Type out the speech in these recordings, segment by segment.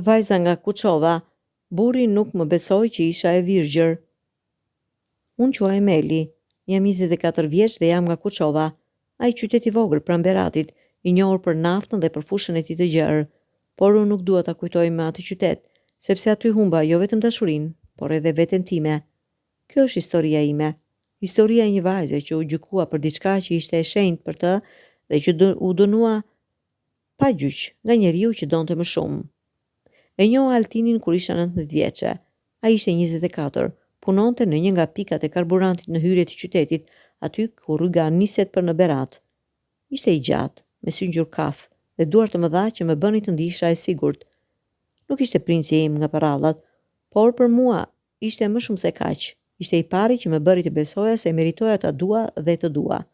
Vajza nga Kuçova, burri nuk më besoi që isha e virgjër. Unë quaj Meli, jam 24 vjeç dhe jam nga Kuçova, ai qytet i vogël pranë Beratit, i njohur për naftën dhe për fushën e tij të gjerë. Por unë nuk dua ta kujtoj me atë qytet, sepse aty humba jo vetëm dashurinë, por edhe veten time. Kjo është historia ime. Historia e një vajze që u gjykua për diçka që ishte e shenjtë për të dhe që u dënua pa gjyq nga njeriu që donte më shumë. E njoha Altinin kur isha 19 vjeçe. Ai ishte 24, punonte në një nga pikat e karburantit në hyrje të qytetit, aty ku rruga niset për në Berat. Ishte i gjatë, me sy ngjur kaf dhe duar të mëdha që më bënin të ndihesha e sigurt. Nuk ishte princi im nga parallat, por për mua ishte më shumë se kaq. Ishte i pari që më bëri të besoja se meritoja ta dua dhe të dua.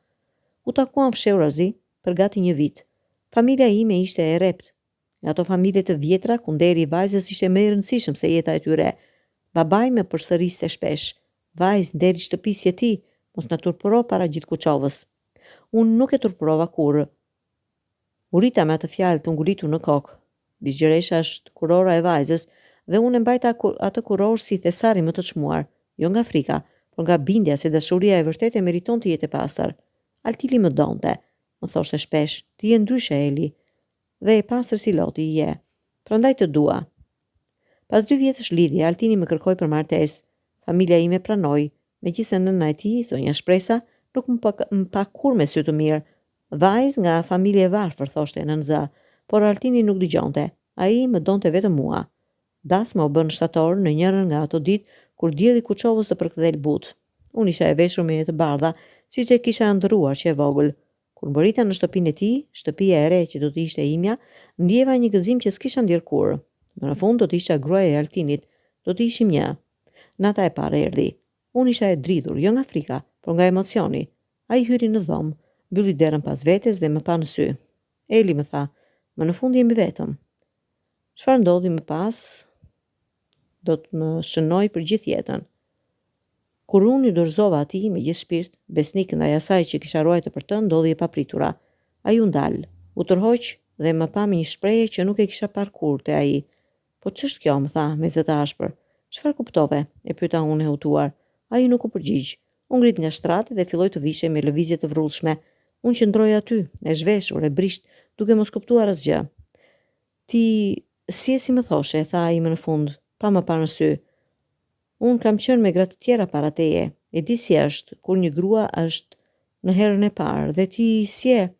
U takuam fshehurazi për gati një vit. Familja ime ishte e rrept. Nga ato familje të vjetra ku nderi i vajzës ishte më i rëndësishëm se jeta e tyre. Babai më përsëriste shpesh: "Vajzë, nderi shtëpisë ti, mos na turpuro para gjithë Kuçovës." Unë nuk e turpurova kurrë. U rita me atë fjalë të ngulitur në kokë. Bizgjeresha është kurora e vajzës dhe unë e mbajta atë kuror si thesari më të çmuar, jo nga frika, por nga bindja se dashuria e vërtetë meriton të jetë e pastër. Altili më donte, më thoshte shpesh: "Ti je ndryshe, Eli, dhe e pastër si loti i je. Prandaj të dua." Pas 2 vjetësh lidhje, Altini më kërkoi për martesë. Familja ime pranoi, megjithëse nëna e tij, zonja Shpresa, nuk më pa kur me sy të mirë. "Vajzë nga familje e varfër", thoshte nënza, por Altini nuk dëgjonte. Ai më donte vetëm mua. Dasma u bën shtator në njërin nga ato ditë kur dielli i Kuçovës të përkthel butë. Unë isha e veshur me të bardha, siç e kisha ndërruar që e vogël. Kur mbërrita në shtëpinë e tij, shtëpia e re që do të ishte imja, ndjeva një gëzim që s'kisha ndjer kurrë. Në fund do të isha gruaja e Altinit, do të ishim një. Nata e parë erdhi. Unë isha e dridhur, jo nga frika, por nga emocioni. Ai hyri në dhomë, mbylli derën pas vetes dhe më pa në sy. "Eli", më tha, "më në fund jemi vetëm." Çfarë ndodhi më pas do të më shënoj për gjithë jetën. Kur unë i dorëzova atij me gjithë shpirt, besnik ndaj asaj që kisha ruajtur për të, ndodhi e papritura. Ai u ndal, u tërhoq dhe më pa me një shprehje që nuk e kisha parë kurrë te ai. "Po ç'është kjo?" më tha me zë të ashpër. "Çfarë kuptove?" e pyeta unë e hutuar. Ai nuk u përgjigj. U ngrit nga shtrati dhe filloi të vishej me lëvizje të vrrullshme. Unë qëndroj aty, e zhveshur, e brisht, duke mos kuptuar asgjë. "Ti si e si më thoshe", tha ai më në fund, pa më parë në sy. "Unë kam qenë me gra të tjera para teje. E di si është kur një grua është në herën e parë dhe ti si je."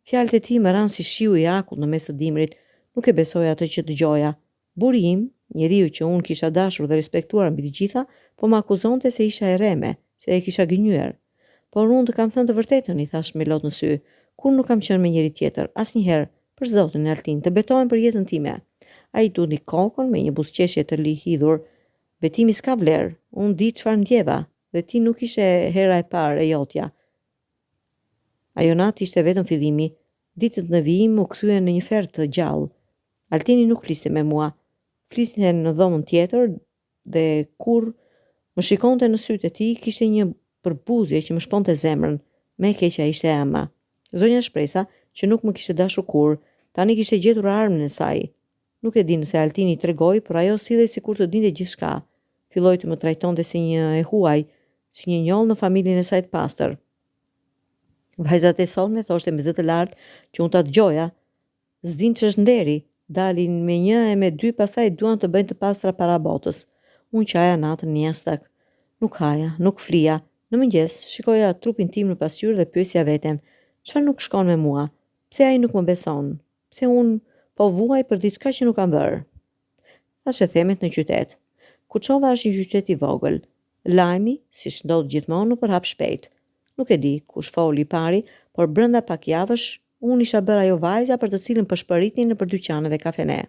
Fjalët e tij më ranë si shiu i akut në mes të dimrit. Nuk e besoja atë që dëgjoja. Buri im, njeriu që unë kisha dashur dhe respektuar mbi të gjitha, po më akuzonte se isha e rreme, se e kisha gënjur. "Por unë të kam thënë të vërtetën", i thash me lot në sy. "Kur nuk kam qenë me njëri tjetër, asnjëherë, për zotin Altin, të betohem për jetën time." Ai tundi kokën me një buzëqeshje të lihidhur. "Betimi s'ka vlerë, unë di çfarë ndjeva, dhe ti nuk ishe hera e parë e jotja. Ajo natë ishte vetëm fillimi. Ditët në vijim u kthyen në një ferë të gjallë. Altini nuk fliste me mua. Fliste në dhomën tjetër dhe kur më shikonte në sytë e tij, kishte një përbuzje që më shponte zemrën. Me e keqja ishte ema. Zonja Shpresa, që nuk më kishte dashur kurrë, tani kishte gjetur armën e saj. Nuk e di nëse Altini i tregoi, por ajo sillej sikur të dinte gjithçka. Filloi të më trajtonte si një e huaj, si një njollë në familjen e saj të pastër. Vajzat e sotme, thoshte me zë të lartë, që unë ta dëgjoja, s'din ç'është nderi, dalin me një e me dy, pastaj duan të bëjnë të pastra para botës. Unë qaja natën një jastak. Nuk haja, nuk flia. Në mëngjes shikoja trupin tim në pasqyrë dhe pyesja veten, çfarë nuk shkon me mua? Pse ai nuk më beson? Pse unë po vuaj për diçka që nuk kam bërë? Thashë themet në qytet. Kuçova është një qytet i vogël. Lajmi, siç ndodh gjithmonë, u përhap shpejt. Nuk e di kush foli i pari, por brenda pak javësh unë isha bërë ajo vajza për të cilën pëshpëritnin nëpër dyqane dhe kafene.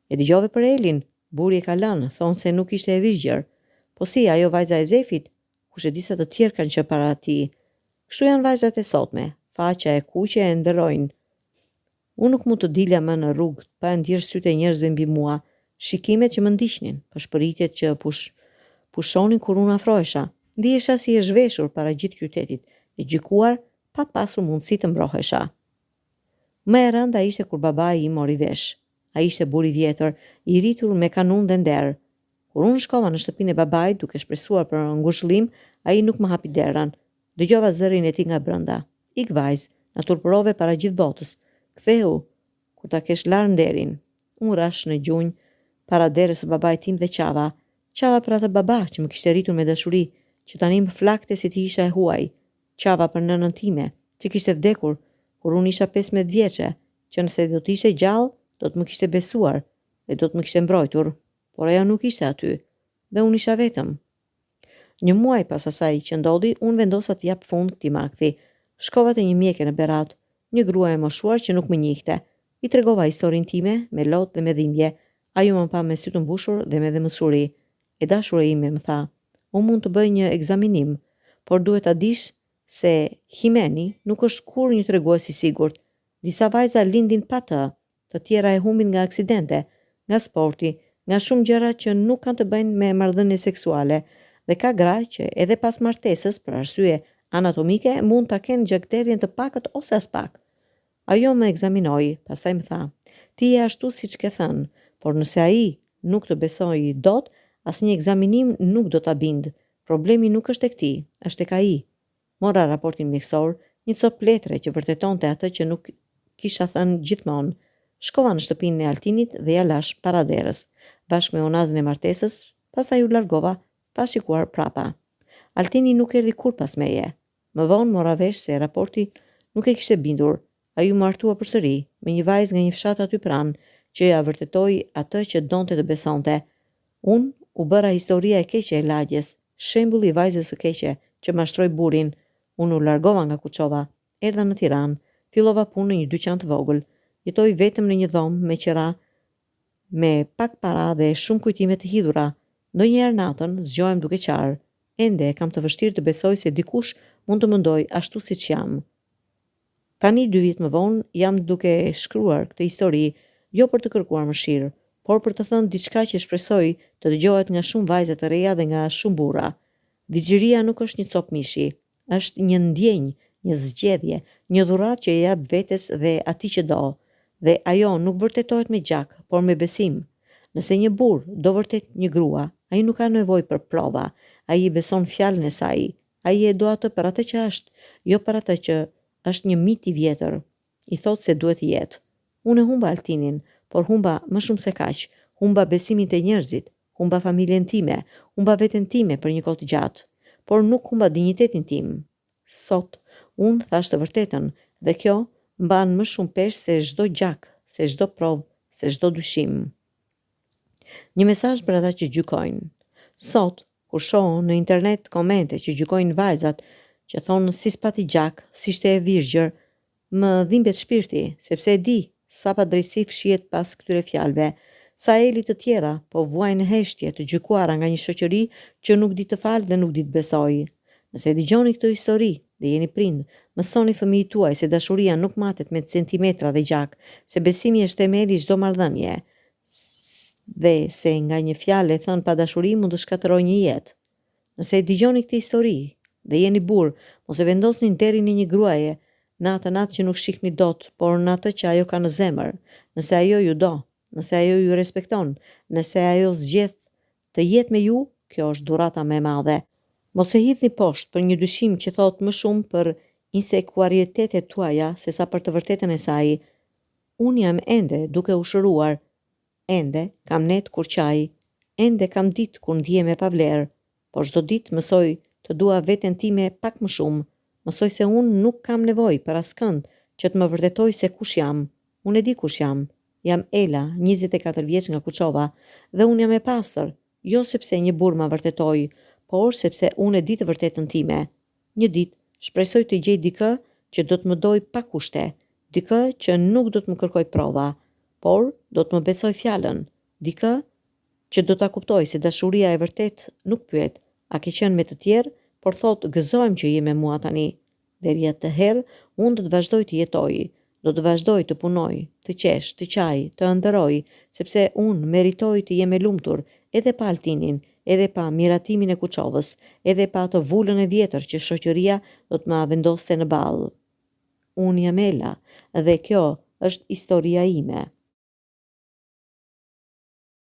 E dëgjove për Elin, buri e ka lënë, thonë se nuk ishte e virgjër. Po si, ajo vajza e Zefit, kush e di sa të tjerë kanë qenë para tij. Kështu janë vajzat e sotme, faqja e kuqe e ndërrojnë. Unë nuk mund të dilja më në rrugë pa e ndjerë sytë e njerëzve mbi mua, shikimet që më ndiqnin, pëshpëritjet që pushonin kur unë afrohesha. Ndihesha si e zhveshur para gjithë qytetit, e gjykuar pa pasur mundësi të mbrohesha. Më e rënda ishte kur babai im mori vesh. Ai ishte burr i vjetër, i rritur me kanun dhe nder. Kur unë shkova në shtëpinë e babait duke shpresuar për ngushëllim, ai nuk më hapi derën. Dëgjova zërin e tij nga brenda. Ik vajz, na turpërove para gjithë botës. Ktheu, kur ta kesh larë nderin. Unë rash në gjunjë para derës së babait tim dhe qava. Qava për atë baba që më kishte rritur me dashuri, që tani më flakte si të isha e huaj. Qava për nënën time, që kishte vdekur kur unë isha 15 vjeçe, që nëse do të ishte gjallë, do të më kishte besuar dhe do të më kishte mbrojtur, por ajo nuk ishte aty, dhe unë isha vetëm. Një muaj pas asaj që ndodhi, unë vendosa të jap fund këtij markthi. Shkova te një mjeke në Berat, një grua e moshuar që nuk më njihte. I tregova historinë time me lot dhe me dhimbje. Ajo më pa me sy të mbushur dhe me dhëmësuri. E dashura ime më tha, unë mund të bëj një ekzaminim, por duhet ta dish se himeni nuk është kur një tregues i sigurt. Disa vajza lindin pa të tjera e humbin nga aksidente, nga sporti, nga shumë gjëra që nuk kanë të bëjnë me marrëdhënie seksuale, dhe ka gra që edhe pas martesës për arsye anatomike mund ta kenë gjakderdhjen të pakët ose as pak. Ajo më ekzaminoi, pastaj më tha, ti je ashtu siç ke thënë, por nëse ai nuk të besoj dot, asnjë ekzaminim nuk do ta bind. Problemi nuk është tek ti, është tek ai. Mora raportin mjekësor, një copë letre që vërtetonte atë që nuk kisha thënë gjithmonë. Shkova në shtëpinë e Altinit dhe ja lash para derës, bashkë me onazën e martesës, pastaj u largova pa shikuar prapa. Altini nuk erdhi kur pas meje. Më vonë mora vesh se raporti nuk e kishte bindur. Ai u martua përsëri me një vajzë nga një fshat aty pranë, që ja vërtetoi atë që donte të besonte. Unë u bëra historia e keqe e lagjes, shembulli i vajzës së keqe që mashtroi burrin. Unë u largova nga Kuçova, erdha në Tiranë, fillova punë në një dyqan të vogël. Jetoj vetëm në një dhomë me qira, me pak para dhe shumë kujtime të hidhura. Ndonjëherë natën zgjohem duke qarë. Ende kam të vështirë të besoj se dikush mund të mendoj ashtu siç jam. Tani 2 vjet më vonë jam duke shkruar këtë histori, jo për të kërkuar mëshirë, por për të thënë diçka që shpresoj të dëgjohet nga shumë vajza të reja dhe nga shumë burra. Vigjiria nuk është një copë mishi, është një ndjenjë, një zgjedhje, një dhuratë që e jap vetes dhe atij që do, dhe ajo nuk vërtetohet me gjak, por me besim. Nëse një burr do vërtet një grua, ai nuk ka nevojë për prova, ai i beson fjalën e saj, ai e do atë për atë që është, jo për atë që është një mit i vjetër. I thot se duhet të jetë. Unë humba Altinin, por humba më shumë se kaq, humba besimin te njerëzit, humba familjen time, humba veten time për një kohë të gjatë, por nuk humba dinjitetin tim. Sot, unë thash të vërtetën, dhe kjo mban më shumë peshë se çdo gjak, se çdo provë, se çdo dyshim. Një mesazh për ata që gjykojnë. Sot, kur shoh në internet komente që gjykojnë vajzat, që thonë si spati gjak, si ishte e virgjër, më dhimbet shpirti, sepse e di sa pa drejtësi fshihet pas këtyre fjalëve, sa eli të tjera po vuajnë heshtje të gjykuara nga një shoqëri që nuk di të falë dhe nuk di të besojë. Nëse dëgjoni këtë histori dhe jeni prind, mësoni fëmijët tuaj se dashuria nuk matet me centimetra dhe gjak, se besimi është themeli i çdo marrëdhënie, dhe se nga një fjalë e thënë pa dashuri mund të shkatërrojë një jetë. Nëse dëgjoni këtë histori dhe jeni burr, mos e vendosni derin në një gruaje, në atë natë që nuk shihni dot, por në atë që ajo ka në zemër, nëse ajo ju do, nëse ajo ju respekton, nëse ajo zgjedh të jetë me ju, kjo është dhurata më e madhe. Mos e hidhni poshtë për një dyshim që thot më shumë për insekuaritetet tuaja se sa për të vërtetën e saj. Unë jam ende duke u shëruar, ende kam net kur qaj, ende kam ditë kur ndihem e pavlerë, por çdo ditë mësoj të dua veten time pak më shumë. Mësoj se unë nuk kam nevojë për askënd që të më vërtetoj se kush jam. Unë e di kush jam. Jam Ela, 24 vjeç nga Kuçova, dhe unë jam e pastër, jo sepse një burr ma vërtetoi, por sepse unë e di të vërtetën time. Një ditë shpresoj të gjej dikë që do të më doj pa kushte, dikë që nuk do të më kërkoj prova, por do të më besoj fjalën, dikë që do ta kuptoj se dashuria e vërtet nuk pyet, a ke qenë me të tjerë, por thot gëzohem që je me mua tani. Deri atëherë unë do të vazhdoj të jetoj, do të vazhdoj të punoj, të qesh, të qaj, të ëndërroj, sepse unë meritoj të jem e lumtur, edhe pa Altinin, edhe pa miratimin e Kuçovës, edhe pa të vulën e vjetër që shoqëria do të ma vendoste në ballë. Unë jam Ela, dhe kjo është historia ime.